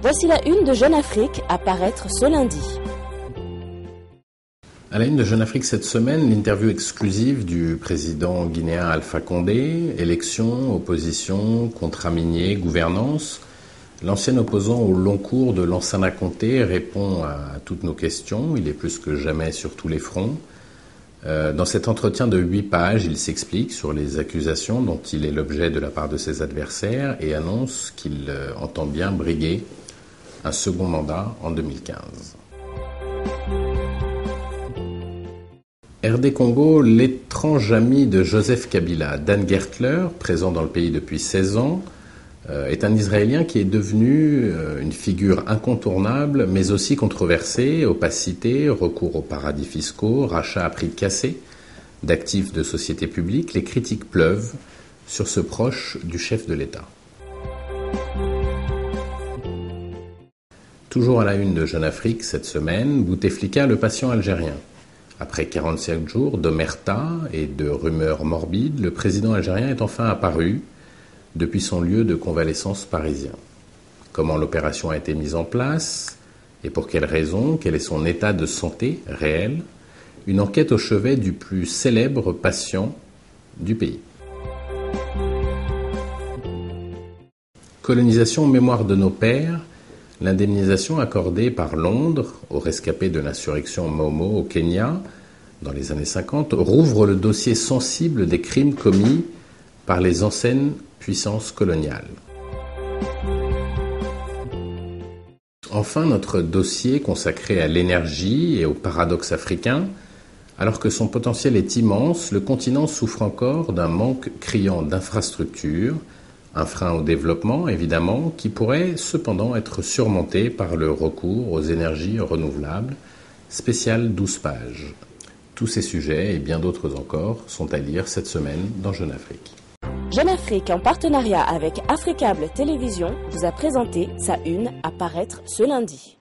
Voici la une de Jeune Afrique à paraître ce lundi. À la une de Jeune Afrique cette semaine, l'interview exclusive du président guinéen Alpha Condé, élections, opposition, contrat minier, gouvernance. L'ancien opposant au long cours de Lansana Conté répond à toutes nos questions, il est plus que jamais sur tous les fronts. Dans cet entretien de 8 pages, il s'explique sur les accusations dont il est l'objet de la part de ses adversaires et annonce qu'il entend bien briguer un second mandat en 2015. RD Congo, l'étrange ami de Joseph Kabila, Dan Gertler, présent dans le pays depuis 16 ans, est un Israélien qui est devenu une figure incontournable, mais aussi controversée, opacité, recours aux paradis fiscaux, rachats à prix cassés d'actifs de sociétés publiques. Les critiques pleuvent sur ce proche du chef de l'État. Toujours à la une de Jeune Afrique cette semaine, Bouteflika, le patient algérien. Après 45 jours d'omerta et de rumeurs morbides, le président algérien est enfin apparu depuis son lieu de convalescence parisien. Comment l'opération a été mise en place et pour quelles raisons, quel est son état de santé réel? Une enquête au chevet du plus célèbre patient du pays. Colonisation mémoire de nos pères, l'indemnisation accordée par Londres aux rescapés de l'insurrection Momo au Kenya dans les années 50 rouvre le dossier sensible des crimes commis par les anciennes puissances coloniales. Enfin, notre dossier consacré à l'énergie et au paradoxe africain. Alors que son potentiel est immense, le continent souffre encore d'un manque criant d'infrastructures, un frein au développement évidemment, qui pourrait cependant être surmonté par le recours aux énergies renouvelables, spécial 12 pages. Tous ces sujets et bien d'autres encore sont à lire cette semaine dans Jeune Afrique. Jeune Afrique, en partenariat avec Africable Télévision, vous a présenté sa une à paraître ce lundi.